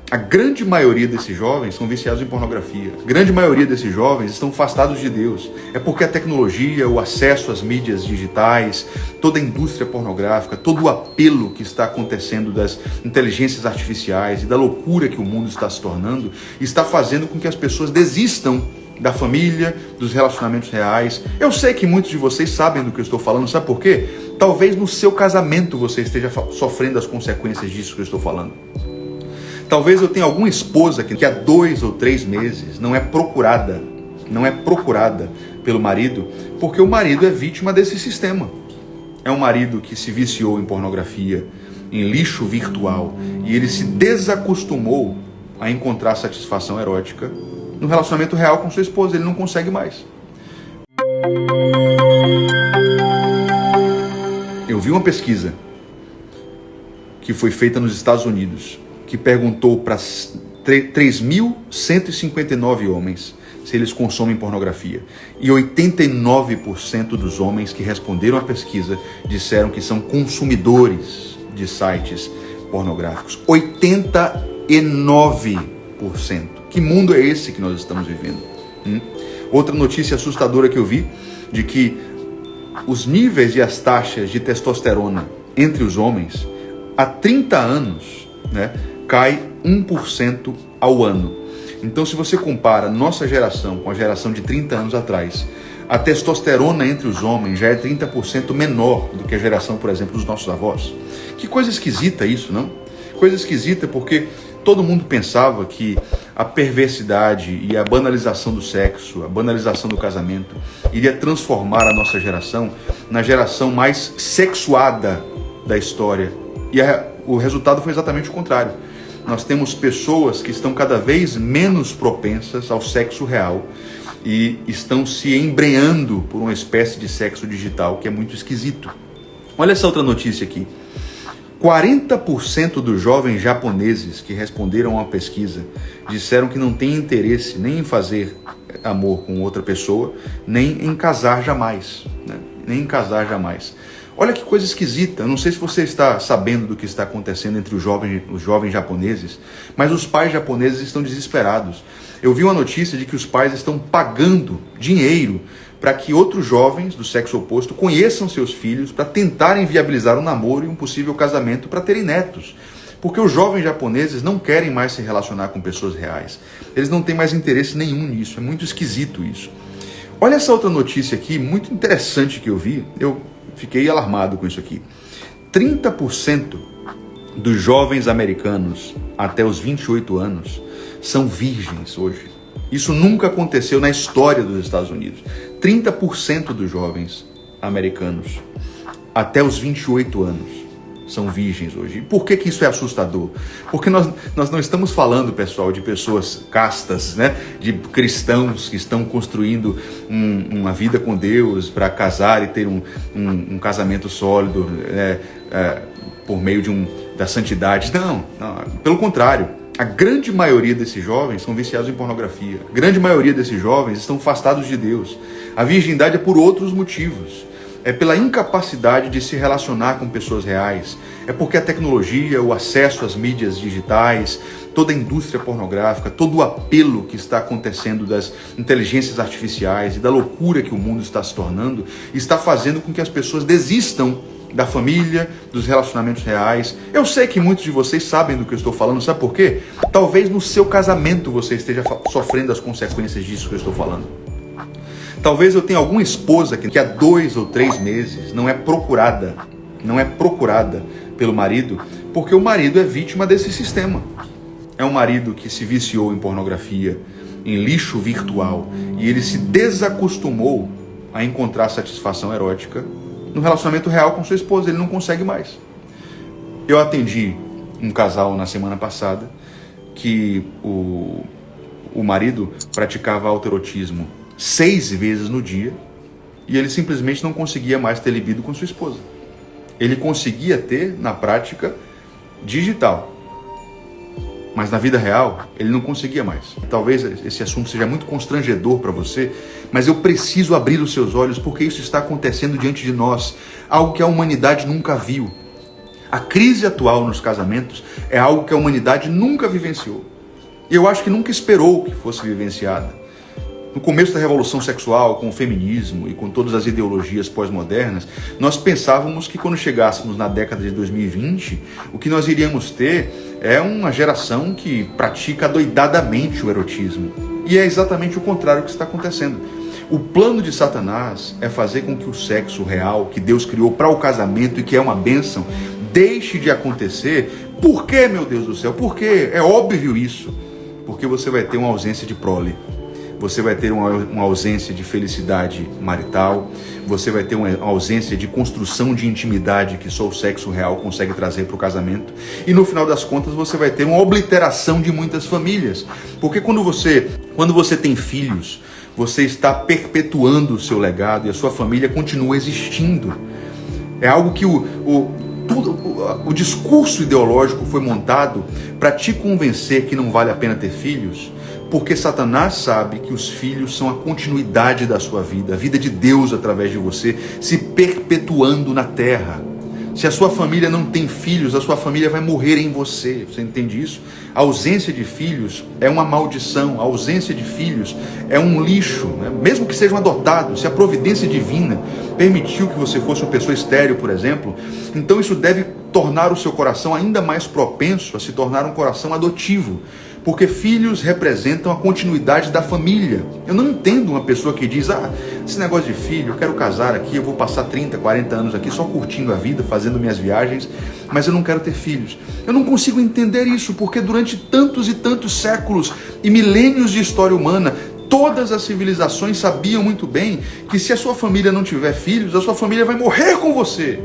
A grande maioria desses jovens são viciados em pornografia. A grande maioria desses jovens estão afastados de Deus. É porque a tecnologia, o acesso às mídias digitais, toda a indústria pornográfica, todo o apelo que está acontecendo das inteligências artificiais e da loucura que o mundo está se tornando, está fazendo com que as pessoas desistam da família, dos relacionamentos reais. Eu sei que muitos de vocês sabem do que eu estou falando, sabe por quê? Talvez no seu casamento você esteja sofrendo as consequências disso que eu estou falando. Talvez eu tenha alguma esposa que há 2 ou 3 meses não é procurada pelo marido, porque o marido é vítima desse sistema. É um marido que se viciou em pornografia, em lixo virtual, e ele se desacostumou a encontrar satisfação erótica no relacionamento real com sua esposa. Ele não consegue mais. Eu vi uma pesquisa que foi feita nos Estados Unidos, que perguntou para 3.159 homens se eles consomem pornografia. E 89% dos homens que responderam à pesquisa disseram que são consumidores de sites pornográficos. 89%. Que mundo é esse que nós estamos vivendo? Outra notícia assustadora que eu vi, de que os níveis e as taxas de testosterona entre os homens, há 30 anos, cai 1% ao ano. Então, se você compara nossa geração com a geração de 30 anos atrás, a testosterona entre os homens já é 30% menor do que a geração, por exemplo, dos nossos avós. Que coisa esquisita isso, não? Coisa esquisita porque todo mundo pensava que a perversidade e a banalização do sexo, a banalização do casamento, iria transformar a nossa geração na geração mais sexuada da história. E o resultado foi exatamente o contrário. Nós temos pessoas que estão cada vez menos propensas ao sexo real e estão se embrenhando por uma espécie de sexo digital, que é muito esquisito. Olha essa outra notícia aqui. 40% dos jovens japoneses que responderam a uma pesquisa disseram que não têm interesse nem em fazer amor com outra pessoa, nem em casar jamais. Nem em casar jamais. Olha que coisa esquisita. Eu não sei se você está sabendo do que está acontecendo entre os jovens japoneses, mas os pais japoneses estão desesperados. Eu vi uma notícia de que os pais estão pagando dinheiro para que outros jovens do sexo oposto conheçam seus filhos para tentarem viabilizar um namoro e um possível casamento para terem netos. Porque os jovens japoneses não querem mais se relacionar com pessoas reais. Eles não têm mais interesse nenhum nisso. É muito esquisito isso. Olha essa outra notícia aqui, muito interessante que eu vi. Eu fiquei alarmado com isso aqui. 30% dos jovens americanos até os 28 anos são virgens hoje. Isso nunca aconteceu na história dos Estados Unidos. 30% dos jovens americanos até os 28 anos são virgens hoje. E por que isso é assustador? Porque nós não estamos falando, pessoal, de pessoas castas, de cristãos que estão construindo uma vida com Deus para casar e ter um casamento sólido por meio da santidade. Não, pelo contrário. A grande maioria desses jovens são viciados em pornografia. A grande maioria desses jovens estão afastados de Deus. A virgindade é por outros motivos. É pela incapacidade de se relacionar com pessoas reais. É porque a tecnologia, o acesso às mídias digitais, toda a indústria pornográfica, todo o apelo que está acontecendo das inteligências artificiais e da loucura que o mundo está se tornando, está fazendo com que as pessoas desistam da família, dos relacionamentos reais. Eu sei que muitos de vocês sabem do que eu estou falando, sabe por quê? Talvez no seu casamento você esteja sofrendo as consequências disso que eu estou falando. Talvez eu tenha alguma esposa que há 2 ou 3 meses não é procurada pelo marido, porque o marido é vítima desse sistema. É um marido que se viciou em pornografia, em lixo virtual, e ele se desacostumou a encontrar satisfação erótica no relacionamento real com sua esposa. Ele não consegue mais. Eu atendi um casal na semana passada que o marido praticava autoerotismo 6 vezes no dia e ele simplesmente não conseguia mais ter libido com sua esposa. Ele conseguia ter na prática digital, mas na vida real ele não conseguia mais. Talvez esse assunto seja muito constrangedor para você, mas eu preciso abrir os seus olhos porque isso está acontecendo diante de nós, algo que a humanidade nunca viu. A crise atual nos casamentos é algo que a humanidade nunca vivenciou. E eu acho que nunca esperou que fosse vivenciada. No começo da revolução sexual, com o feminismo e com todas as ideologias pós-modernas, nós pensávamos que quando chegássemos na década de 2020, o que nós iríamos ter é uma geração que pratica adoidadamente o erotismo. E é exatamente o contrário que está acontecendo. O plano de Satanás é fazer com que o sexo real, que Deus criou para o casamento e que é uma bênção, deixe de acontecer. Por quê, meu Deus do céu? Por quê? É óbvio isso. Porque você vai ter uma ausência de prole. Você vai ter uma ausência de felicidade marital, você vai ter uma ausência de construção de intimidade que só o sexo real consegue trazer para o casamento. E no final das contas você vai ter uma obliteração de muitas famílias. Porque quando você tem filhos, você está perpetuando o seu legado e a sua família continua existindo. É algo que o discurso ideológico foi montado para te convencer que não vale a pena ter filhos, porque Satanás sabe que os filhos são a continuidade da sua vida, a vida de Deus através de você, se perpetuando na terra. Se a sua família não tem filhos, a sua família vai morrer em você. Você entende isso? A ausência de filhos é uma maldição, a ausência de filhos é um lixo, né? Mesmo que sejam adotados, se a providência divina permitiu que você fosse uma pessoa estéril, por exemplo, então isso deve tornar o seu coração ainda mais propenso a se tornar um coração adotivo. Porque filhos representam a continuidade da família. Eu não entendo uma pessoa que diz, esse negócio de filho, eu quero casar aqui, eu vou passar 30, 40 anos aqui só curtindo a vida, fazendo minhas viagens, mas eu não quero ter filhos. Eu não consigo entender isso, porque durante tantos e tantos séculos e milênios de história humana, todas as civilizações sabiam muito bem que se a sua família não tiver filhos, a sua família vai morrer com você.